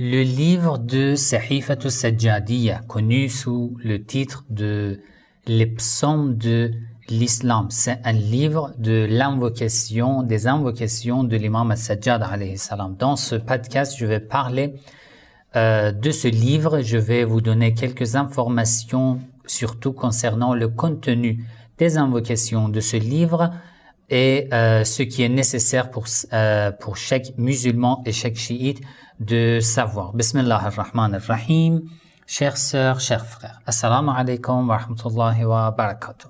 Le livre de Sahifatu Sajjadiyya, connu sous le titre de Les psaumes de l'islam, c'est un livre de l'invocation, des invocations de l'imam al-Sajjad alayhi salam. Dans ce podcast, je vais parler de ce livre. Je vais vous donner quelques informations, surtout concernant le contenu des invocations de ce livre et ce qui est nécessaire pour chaque musulman et chaque chiite de savoir. Bismillah ar-Rahman ar-Rahim. Chères sœurs, chers frères, assalamu alaikum wa rahmatullahi wa barakatuh.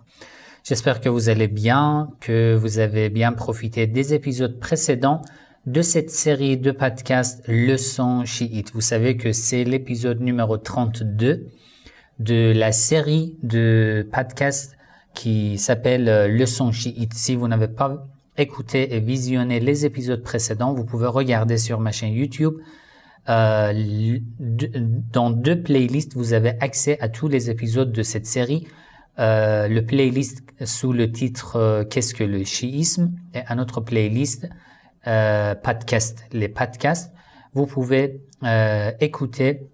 J'espère que vous allez bien, que vous avez bien profité des épisodes précédents de cette série de podcasts Leçons chiites. Vous savez que c'est l'épisode numéro 32 de la série de podcasts qui s'appelle Leçons chiites. Si vous n'avez pas écouté et visionné les épisodes précédents, vous pouvez regarder sur ma chaîne YouTube. Dans 2 playlists, vous avez accès à tous les épisodes de cette série. Le playlist sous le titre Qu'est-ce que le chiisme et un autre playlist podcast, les podcasts. Vous pouvez écouter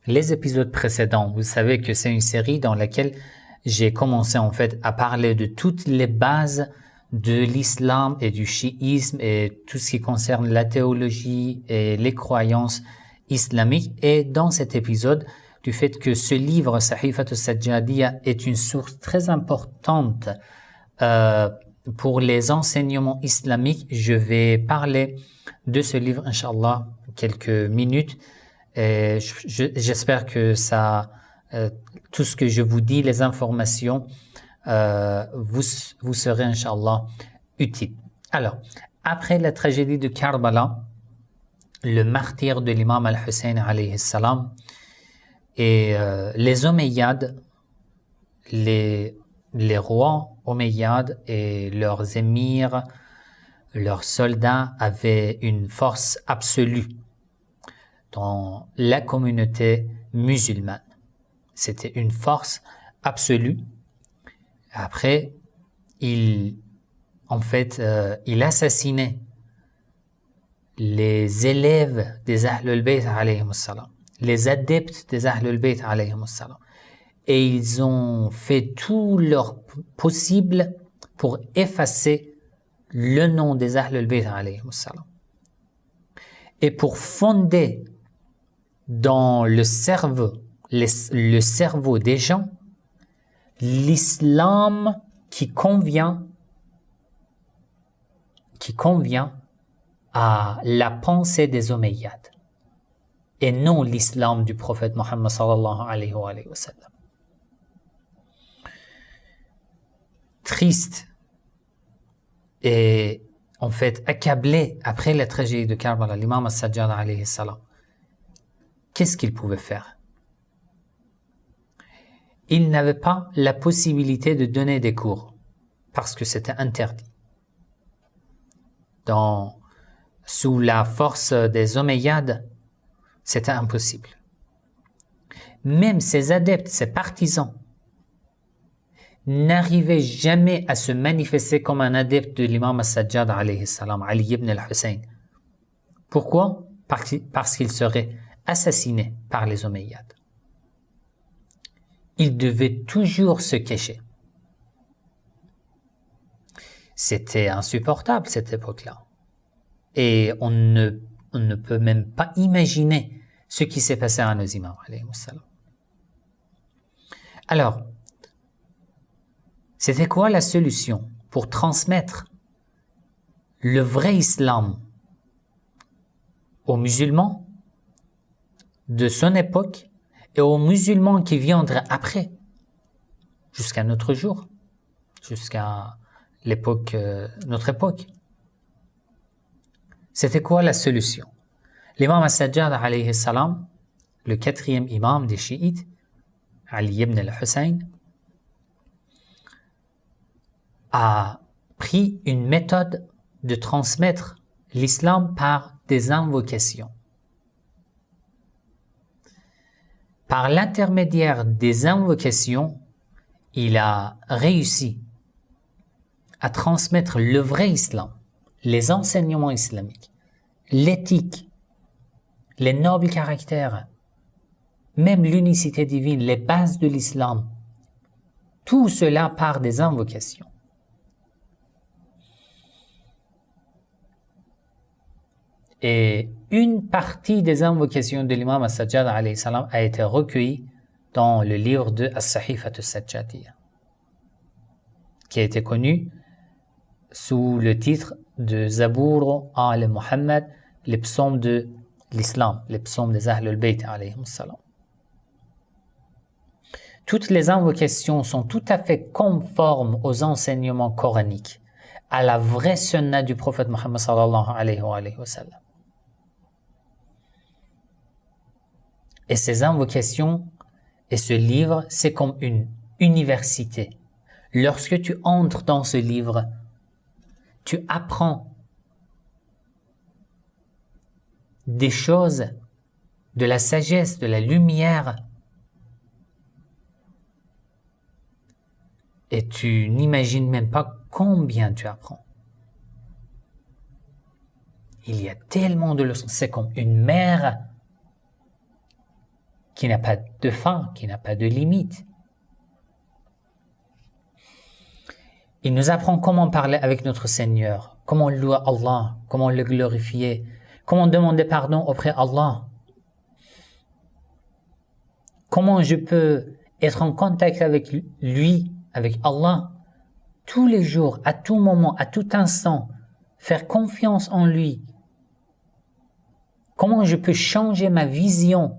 les épisodes précédents. Vous savez que c'est une série dans laquelle j'ai commencé en fait à parler de toutes les bases de l'islam et du chiisme et tout ce qui concerne la théologie et les croyances islamiques. Et dans cet épisode, du fait que ce livre, Sahifatu Sajjadiyya, est une source très importante pour les enseignements islamiques, je vais parler de ce livre, Inch'Allah, quelques minutes. Et j'espère que ça, tout ce que je vous dis, les informations, vous serez, Inch'Allah, utile. Alors, après la tragédie de Karbala, le martyre de l'imam al-Hussein, alayhi salam, et les Omeyyades, les rois Omeyyades et leurs émirs, leurs soldats avaient une force absolue dans la communauté musulmane. C'était une force absolue. Après, il assassinait les élèves des Ahlul Bayt alayhim salam, les adeptes des Ahlul Bayt alayhim salam. Et ils ont fait tout leur possible pour effacer le nom des Ahlul Bayt alayhim salam. Et pour fonder dans le cerveau des gens l'islam qui convient à la pensée des Omeyyades et non l'islam du prophète Mohammed sallallahu alayhi wa sallam. Triste et en fait accablé après la tragédie de Karbala, l'imam al-Sajjad alayhi salam, qu'est-ce qu'il pouvait faire? Il n'avait pas la possibilité de donner des cours parce que c'était interdit. Sous la force des Omeyyades, c'était impossible. Même ses adeptes, ses partisans, n'arrivaient jamais à se manifester comme un adepte de l'imam al-Sajjad alayhi salam, Ali ibn al-Hussein. Pourquoi? Parce qu'il serait assassiné par les Omeyyades. Il devait toujours se cacher. C'était insupportable cette époque-là. Et on ne peut même pas imaginer ce qui s'est passé à nos imams alayhi salam. Alors, c'était quoi la solution pour transmettre le vrai islam aux musulmans de son époque et aux musulmans qui viendraient après, jusqu'à notre jour, jusqu'à notre époque? C'était quoi la solution? L'imam al-Sajjad alayhi salam, le 4e imam des chiites, Ali ibn al-Hussein, a pris une méthode de transmettre l'islam par des invocations. Par l'intermédiaire des invocations, il a réussi à transmettre le vrai islam, les enseignements islamiques, l'éthique, les nobles caractères, même l'unicité divine, les bases de l'islam. Tout cela par des invocations. Et une partie des invocations de l'imam As-Sajjad alayhi salam a été recueillie dans le livre de As-Sahifat As-Sajjadiyya, qui a été connu sous le titre de Zabour al-Muhammad, les psaumes de l'islam, les psaumes des Ahl al-Bayt alayhi salam. Toutes les invocations sont tout à fait conformes aux enseignements coraniques, à la vraie sunna du prophète Muhammad sallallahu alayhi wa sallam. Et ces invocations et ce livre, c'est comme une université. Lorsque tu entres dans ce livre, tu apprends des choses, de la sagesse, de la lumière, et tu n'imagines même pas combien tu apprends. Il y a tellement de leçons. C'est comme une mer qui n'a pas de fin, qui n'a pas de limite. Il nous apprend comment parler avec notre Seigneur, comment louer Allah, comment le glorifier, comment demander pardon auprès d'Allah. Comment je peux être en contact avec lui, avec Allah, tous les jours, à tout moment, à tout instant, faire confiance en lui. Comment je peux changer ma vision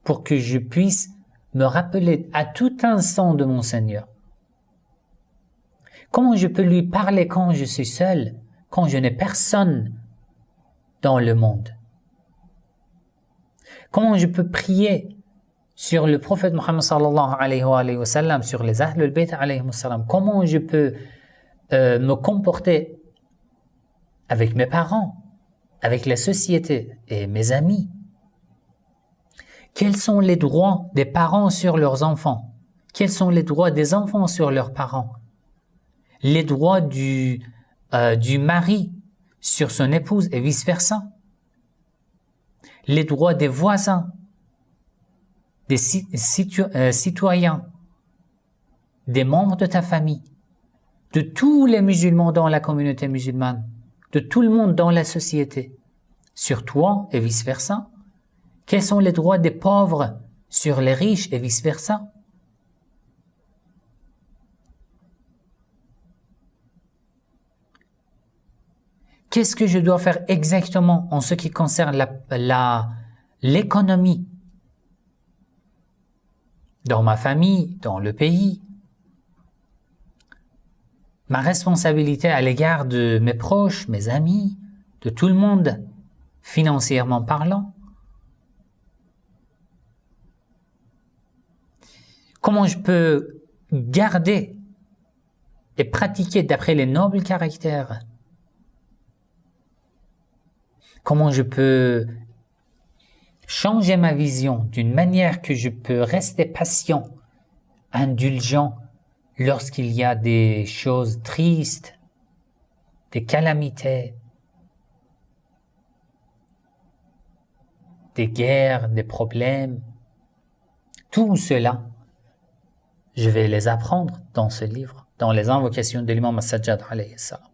pour que je puisse me rappeler à tout instant de mon Seigneur. Comment je peux lui parler quand je suis seul, quand je n'ai personne dans le monde. Comment je peux prier sur le prophète Muhammad sallallahu alayhi wa sallam, sur les Ahl al-Bayt alayhi wa sallam. Comment je peux me comporter avec mes parents, avec la société et mes amis. Quels sont les droits des parents sur leurs enfants? Quels sont les droits des enfants sur leurs parents? Les droits du mari sur son épouse et vice-versa. Les droits des voisins, des citoyens, des membres de ta famille, de tous les musulmans dans la communauté musulmane, de tout le monde dans la société, sur toi et vice-versa. Quels sont les droits des pauvres sur les riches et vice-versa? Qu'est-ce que je dois faire exactement en ce qui concerne l'économie dans ma famille, dans le pays? Ma responsabilité à l'égard de mes proches, mes amis, de tout le monde, financièrement parlant. Comment je peux garder et pratiquer d'après les nobles caractères? Comment je peux changer ma vision d'une manière que je peux rester patient, indulgent lorsqu'il y a des choses tristes, des calamités, des guerres, des problèmes. Tout cela, je vais les apprendre dans ce livre, dans les invocations de l'imam As-Sajjad alayhi salam.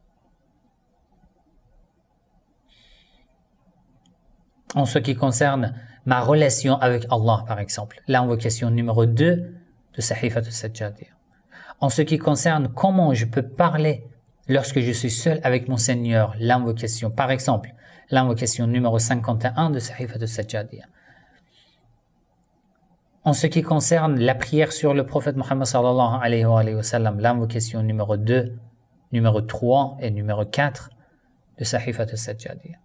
En ce qui concerne ma relation avec Allah, par exemple, l'invocation numéro 2 de Sahifat As-Sajjadiyya. En ce qui concerne comment je peux parler lorsque je suis seul avec mon Seigneur, l'invocation, par exemple, l'invocation numéro 51 de Sahifat As-Sajjadiyya. En ce qui concerne la prière sur le prophète Muhammad sallallahu alayhi wa sallam, l'invocation numéro 2, numéro 3 et numéro 4 de Sahifat As-Sajjadiyya.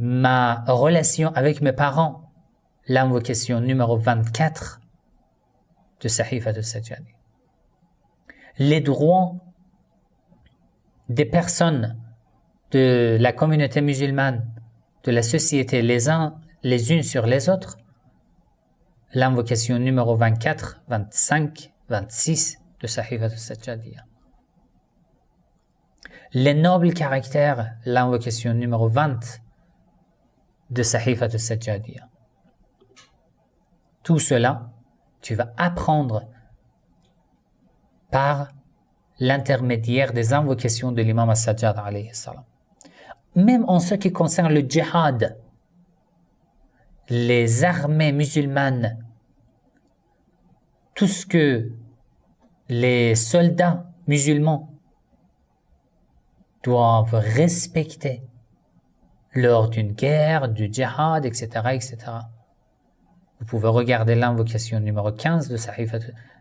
Ma relation avec mes parents, l'invocation numéro 24 de Sahifat As-Sajjadiyya. Les droits des personnes de la communauté musulmane, de la société, les unes sur les autres, l'invocation numéro 24, 25, 26 de Sahifat As-Sajjadiyya. Les nobles caractères, l'invocation numéro 20 de Sahifat al-Sajjadiyya. Tout cela, tu vas apprendre par l'intermédiaire des invocations de l'imam al-Sajjad alayhi salam. Même en ce qui concerne le djihad, les armées musulmanes, tout ce que les soldats musulmans doivent respecter lors d'une guerre, du djihad, etc., etc. Vous pouvez regarder l'invocation numéro 15 de Sahifat,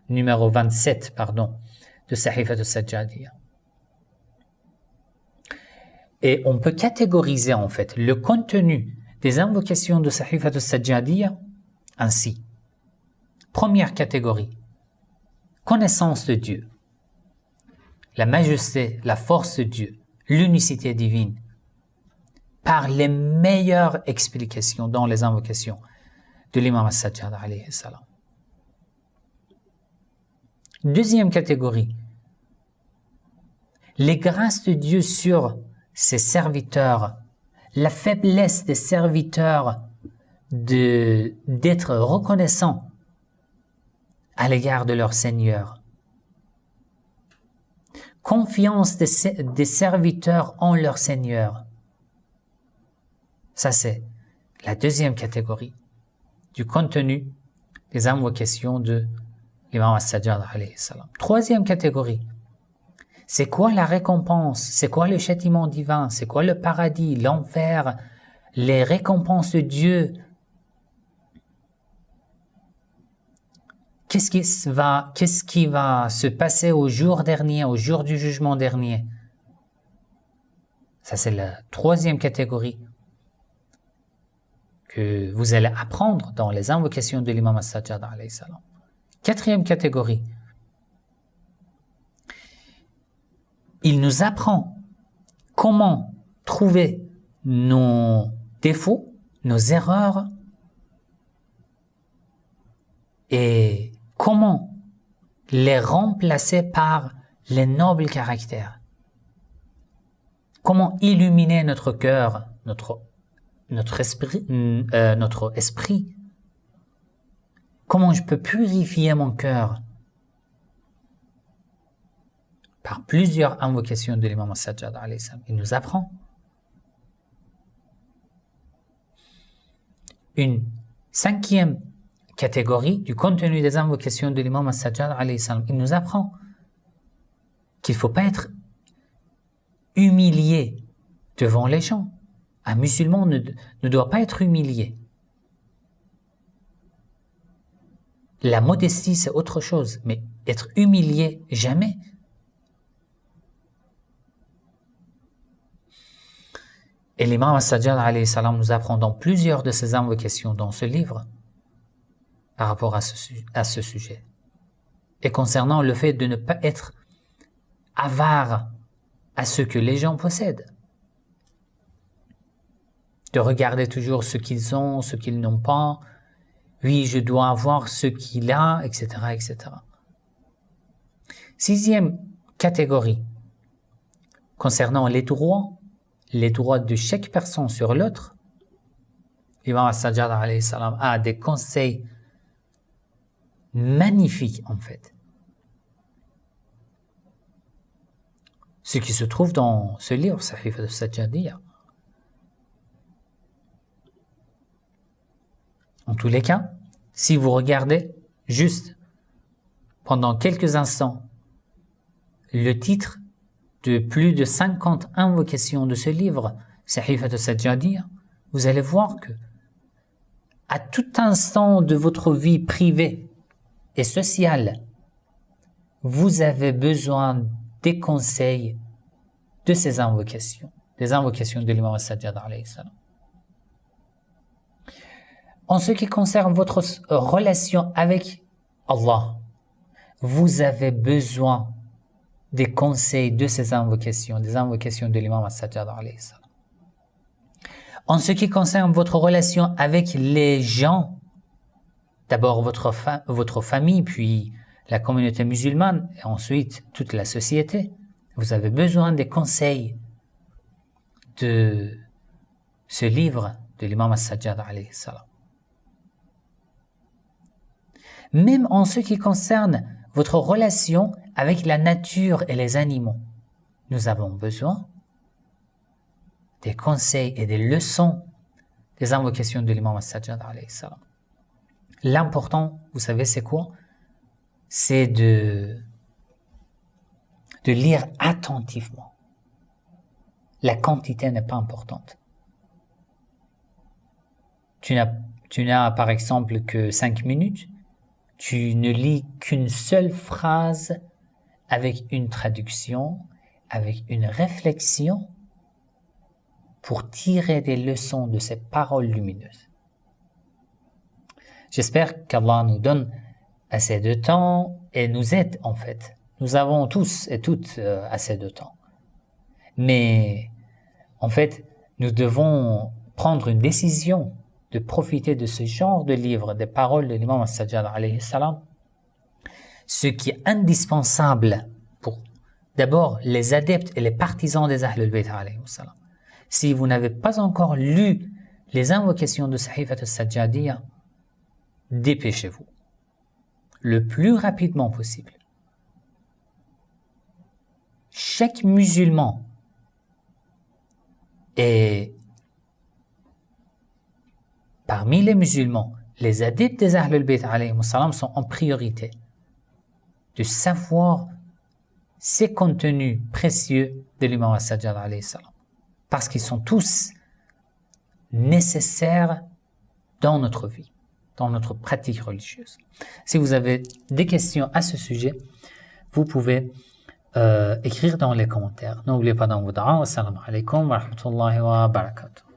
numéro 27, pardon, de Sahifat al-Sajjadiyya. Et on peut catégoriser en fait le contenu des invocations de Sahifat al-Sajjadiyya ainsi. Première catégorie, connaissance de Dieu, la majesté, la force de Dieu, l'unicité divine, par les meilleures explications dans les invocations de l'imam al-Sajjad alayhi salam. Deuxième catégorie, les grâces de Dieu sur ses serviteurs, la faiblesse des serviteurs d'être reconnaissants à l'égard de leur Seigneur, confiance des serviteurs en leur Seigneur. Ça, c'est la deuxième catégorie du contenu des invocations de l'imam al-Sajjad alayhi salam. Troisième catégorie, c'est quoi la récompense? C'est quoi le châtiment divin? C'est quoi le paradis, l'enfer, les récompenses de Dieu? Qu'est-ce qui va se passer au jour dernier, au jour du jugement dernier? Ça, c'est la troisième catégorie que vous allez apprendre dans les invocations de l'imam al-Sajjad alayhi salam. Quatrième catégorie, il nous apprend comment trouver nos défauts, nos erreurs et comment les remplacer par les nobles caractères. Comment illuminer notre cœur, notre esprit. Comment je peux purifier mon cœur par plusieurs invocations de l'imam al-Sajjad alayhi salam. Il nous apprend. Une cinquième catégorie du contenu des invocations de l'imam al-Sajjad alayhi salam. Il nous apprend qu'il ne faut pas être humilié devant les gens. Un musulman ne doit pas être humilié. La modestie, c'est autre chose, mais être humilié, jamais. Et l'imam al-Sajjad alayhi salam nous apprend dans plusieurs de ses invocations dans ce livre par rapport à ce sujet. Et concernant le fait de ne pas être avare à ce que les gens possèdent. De regarder toujours ce qu'ils ont, ce qu'ils n'ont pas. Oui, je dois avoir ce qu'il a, etc., etc. Sixième catégorie, concernant les droits de chaque personne sur l'autre, l'imam al-Sajjad alayhi salam a des conseils magnifiques en fait. Ce qui se trouve dans ce livre, Sahifat al-Sajjadiyya. En tous les cas, si vous regardez juste pendant quelques instants le titre de plus de 50 invocations de ce livre, Sahifat al-Sajjadiyya, vous allez voir que à tout instant de votre vie privée et sociale, vous avez besoin des conseils de ces invocations, des invocations de l'imam al-Sajjad alayhi salam. En ce qui concerne votre relation avec Allah, vous avez besoin des conseils de ces invocations, des invocations de l'imam al-Sajjad alayhi salam. En ce qui concerne votre relation avec les gens, d'abord votre famille, puis la communauté musulmane, et ensuite toute la société, vous avez besoin des conseils de ce livre de l'imam As-Sajjad alayhi salam. Même en ce qui concerne votre relation avec la nature et les animaux, nous avons besoin des conseils et des leçons des invocations de l'imam As-Sajjad alayhi salam. L'important, vous savez, c'est quoi? C'est de lire attentivement. La quantité n'est pas importante. Tu n'as par exemple que 5 minutes, tu ne lis qu'une seule phrase avec une traduction, avec une réflexion pour tirer des leçons de ces paroles lumineuses. J'espère qu'Allah nous donne assez de temps et nous aide en fait. Nous avons tous et toutes assez de temps. Mais en fait, nous devons prendre une décision de profiter de ce genre de livre, des paroles de l'imam As-Sajjad alayhi salam, ce qui est indispensable pour d'abord les adeptes et les partisans des Ahl al-Bayt alayhi salam. Si vous n'avez pas encore lu les invocations de Sahifat al-Sajjadiyya, dépêchez-vous le plus rapidement possible. Chaque musulman et parmi les musulmans, les adeptes des Ahl al-Bayt alayhi salam sont en priorité de savoir ces contenus précieux de l'imam As-Sajjad alayhi salam, parce qu'ils sont tous nécessaires dans notre vie, dans notre pratique religieuse. Si vous avez des questions à ce sujet, vous pouvez écrire dans les commentaires. N'oubliez pas dans vos du'a. Assalamu alaikum wa rahmatullahi wa barakatuh.